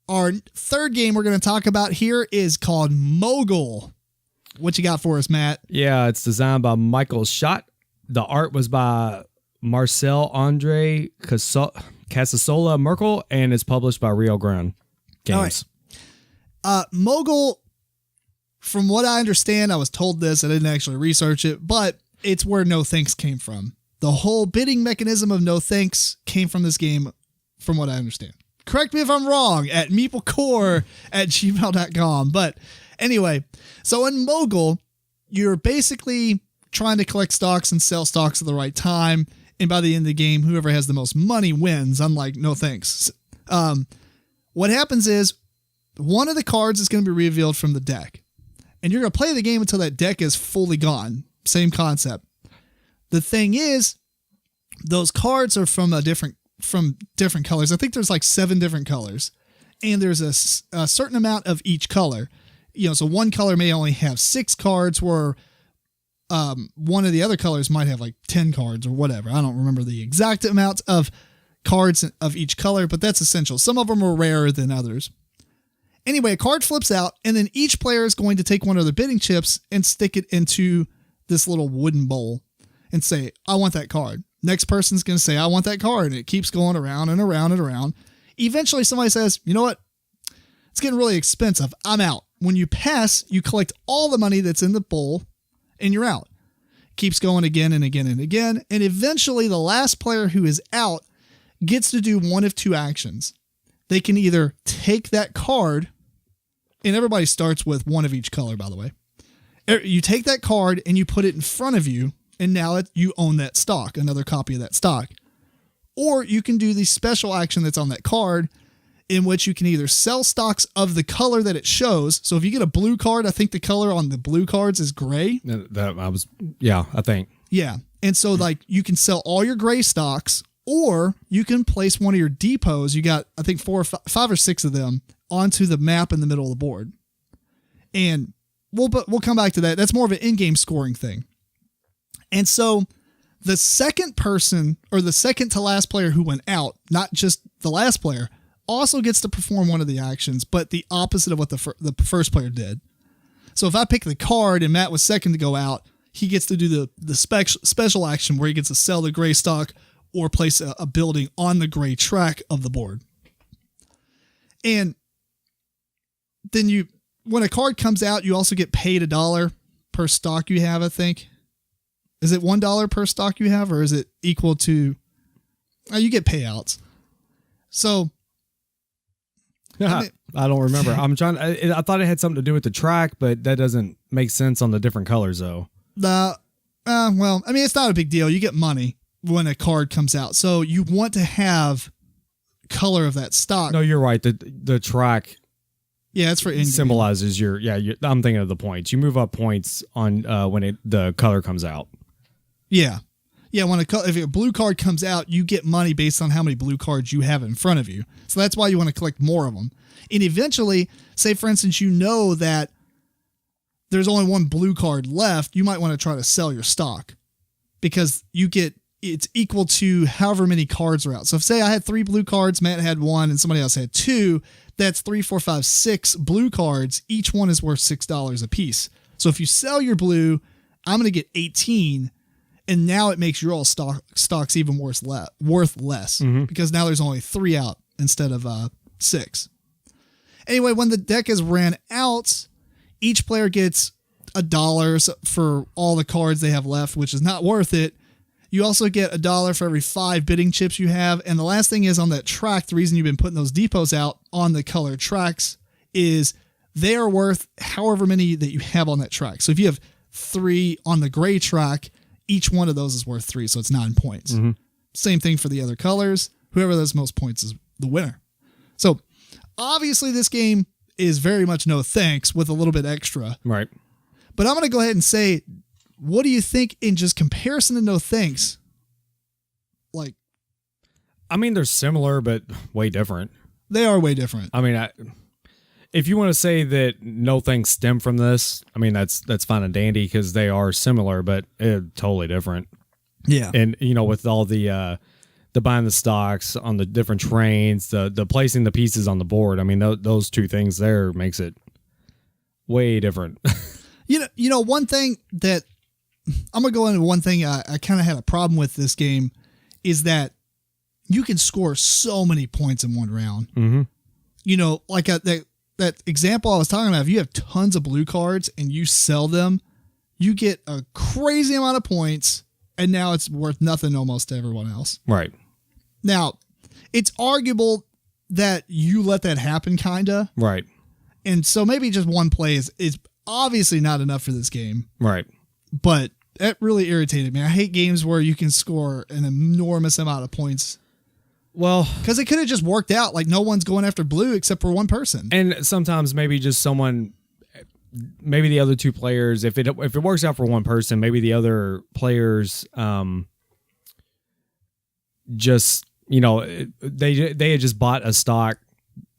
Our third game we're going to talk about here is called Mogul. What you got for us, Matt? Yeah, it's designed by Michael Schacht. The art was by Marcel-André Casasola Merkle, and it's published by Rio Grande Games. Mogul, from what I understand, I was told this, I didn't actually research it, but it's where No Thanks came from. The whole bidding mechanism of No Thanks came from this game, from what I understand. Correct me if I'm wrong at MeepleCore@gmail.com. But anyway, so in Mogul, you're basically trying to collect stocks and sell stocks at the right time. And by the end of the game, whoever has the most money wins, unlike No Thanks. What happens is one of the cards is going to be revealed from the deck. And you're going to play the game until that deck is fully gone. Same concept. The thing is, those cards are from different colors. I think there's like 7 different colors. And there's a certain amount of each color. So one color may only have 6 cards, where one of the other colors might have like 10 cards or whatever. I don't remember the exact amount of cards of each color, but that's essential. Some of them are rarer than others. Anyway, a card flips out, and then each player is going to take one of their bidding chips and stick it into this little wooden bowl and say, I want that card. Next person's going to say, I want that card. And it keeps going around and around and around. Eventually, somebody says, you know what? It's getting really expensive. I'm out. When you pass, you collect all the money that's in the bowl, and you're out. Keeps going again and again and again. And eventually the last player who is out gets to do one of 2 actions. They can either take that card, and everybody starts with one of each color, by the way. You take that card and you put it in front of you, and now you own that stock, another copy of that stock. Or you can do the special action that's on that card, in which you can either sell stocks of the color that it shows. So if you get a blue card, I think the color on the blue cards is gray. I think. Yeah. And so like you can sell all your gray stocks, or you can place one of your depots. You got, I think 5 or 6 of them onto the map in the middle of the board. And we'll come back to that. That's more of an in-game scoring thing. And so the second person, or the second to last player who went out, not just the last player, also gets to perform one of the actions, but the opposite of what the first player did. So if I pick the card and Matt was second to go out, he gets to do the special action where he gets to sell the gray stock or place a building on the gray track of the board. And then when a card comes out, you also get paid $1 per stock you have, I think. Is it $1 per stock you have, or is it equal to... you get payouts. So... I don't remember. I thought it had something to do with the track, but that doesn't make sense on the different colors, though. Well, I mean, it's not a big deal. You get money when a card comes out. So you want to have color of that stock. No, you're right. The track... Yeah, it's for in-game. Symbolizes I'm thinking of the points. You move up points on when the color comes out. Yeah. Yeah, if a blue card comes out, you get money based on how many blue cards you have in front of you. So that's why you want to collect more of them. And eventually, say for instance, you know that there's only one blue card left, you might want to try to sell your stock, because it's equal to however many cards are out. So if say I had 3 blue cards, Matt had 1, and somebody else had 2, that's 3, 4, 5, 6 blue cards. Each one is worth $6 a piece. So if you sell your blue, I'm going to get 18. And now it makes your all stocks even worth less, because now there's only 3 out instead of 6. Anyway, when the deck is ran out, each player gets $1 for all the cards they have left, which is not worth it. You also get $1 for every 5 bidding chips you have. And the last thing is, on that track, the reason you've been putting those depots out on the colored tracks is they are worth however many that you have on that track. So if you have 3 on the gray track, each one of those is worth 3, so it's 9 points. Mm-hmm. Same thing for the other colors. Whoever has most points is the winner. So obviously this game is very much No Thanks with a little bit extra. Right. But I'm going to go ahead and say, what do you think in just comparison to No Thanks? Like, I mean, they're similar, but way different. They are way different. I mean, if you want to say that No Thanks stem from this, I mean, that's fine and dandy, because they are similar, but totally different. Yeah. And, with all the the buying the stocks on the different trains, the placing the pieces on the board. I mean, those two things there makes it way different. You know, one thing that I'm going to go into one thing I kind of had a problem with this game is that you can score so many points in one round. Mm-hmm. You know, like that example I was talking about, if you have tons of blue cards and you sell them, you get a crazy amount of points, and now it's worth nothing almost to everyone else. Right. Now, it's arguable that you let that happen, kind of. Right. And so maybe just one play is obviously not enough for this game. Right. But that really irritated me. I hate games where you can score an enormous amount of points. Well, because it could have just worked out. Like, no one's going after blue except for one person. And sometimes maybe just maybe the other two players, if it works out for one person, maybe the other players just, you know, they had just bought a stock,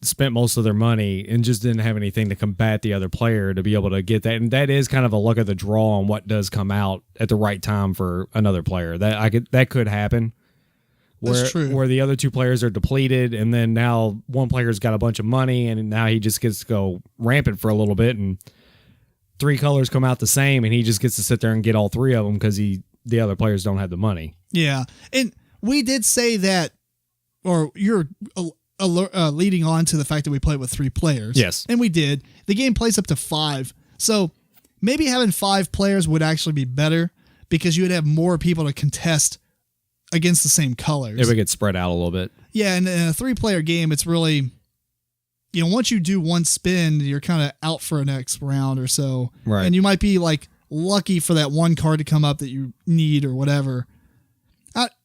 spent most of their money, and just didn't have anything to combat the other player to be able to get that. And that is kind of a luck of the draw on what does come out at the right time for another player. That could happen. That's true. Where the other two players are depleted, and then now one player's got a bunch of money, and now he just gets to go rampant for a little bit, and three colors come out the same, and he just gets to sit there and get all three of them because the other players don't have the money. Yeah, and we did say that, or you're leading on to the fact that we played with three players. Yes, and we did. The game plays up to 5, so maybe having 5 players would actually be better because you would have more people to contest against the same colors. It would get spread out a little bit. Yeah, and in a 3-player game, it's really, you know, once you do one spin, you're kind of out for a next round or so. Right. And you might be like lucky for that one card to come up that you need or whatever.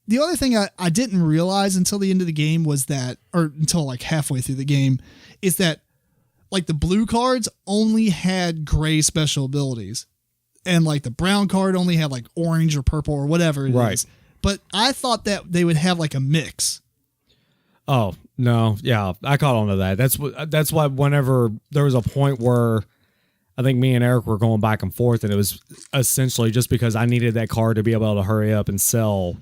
The other thing I didn't realize until the end of the game was that, or until like halfway through the game, is that like the blue cards only had gray special abilities. And like the brown card only had like orange or purple or whatever it is. But I thought that they would have like a mix. Oh, no. Yeah, I caught on to that. That's why whenever there was a point where I think me and Eric were going back and forth, and it was essentially just because I needed that card to be able to hurry up and sell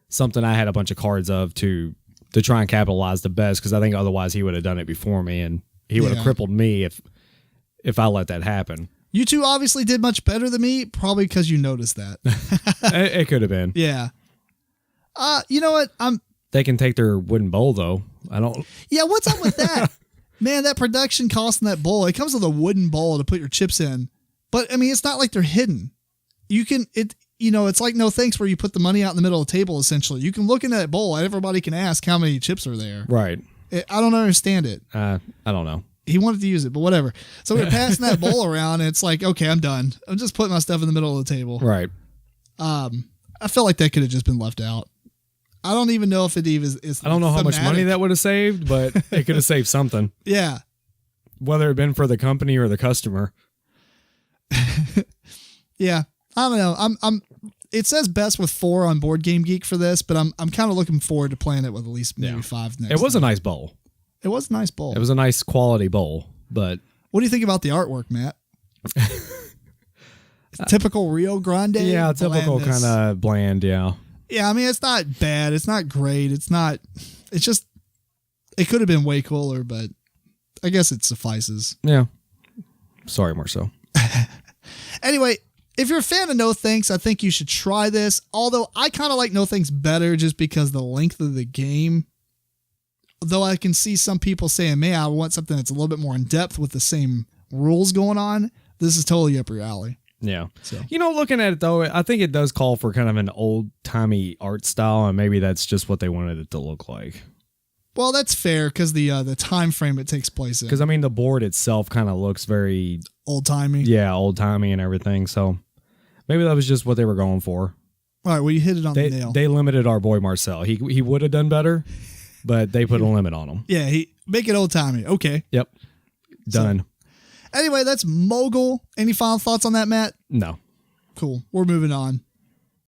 something I had a bunch of cards of to try and capitalize the best, because I think otherwise he would have done it before me, and he would have crippled me if I let that happen. You two obviously did much better than me, probably because you noticed that. It could have been. Yeah. You know what? They can take their wooden bowl though. I don't. Yeah, what's up with that? Man, that production cost in that bowl. It comes with a wooden bowl to put your chips in. But I mean, it's not like they're hidden. It's like no thanks where you put the money out in the middle of the table essentially. You can look in that bowl, everybody can ask how many chips are there. Right. I don't understand it. I don't know. He wanted to use it, but whatever. So we're passing that bowl around and it's like, okay, I'm done. I'm just putting my stuff in the middle of the table. Right. I felt like that could have just been left out. I don't even know if it even is. I don't know how much money that would have saved, but it could have saved something. Yeah. Whether it been for the company or the customer. Yeah. I don't know. It says best with 4 on Boardgamegeek for this, but I'm kind of looking forward to playing it with at least maybe 5 next. It was a nice bowl. It was a nice bowl. It was a nice quality bowl, but what do you think about the artwork, Matt? Typical Rio Grande. Yeah, typical kind of bland. Yeah. Yeah, I mean, it's not bad. It's not great. It's just, it could have been way cooler, but I guess it suffices. Yeah. Sorry, Marcel. Anyway, if you're a fan of No Thanks, I think you should try this. Although I kind of like No Thanks better just because the length of the game. Though I can see some people saying, man, I want something that's a little bit more in depth with the same rules going on. This is totally up your alley. Yeah. So, looking at it though, I think it does call for kind of an old timey art style, and maybe that's just what they wanted it to look like. Well, that's fair because the time frame it takes place in. Because I mean, the board itself kind of looks very old timey. Yeah, old timey and everything. So maybe that was just what they were going for. All right, well, you hit it on the nail. They limited our boy Marcel. He would have done better, but they put a limit on him. Yeah, make it old timey. Okay. Yep. Done. So, anyway, that's Mogul. Any final thoughts on that, Matt? No. Cool. We're moving on.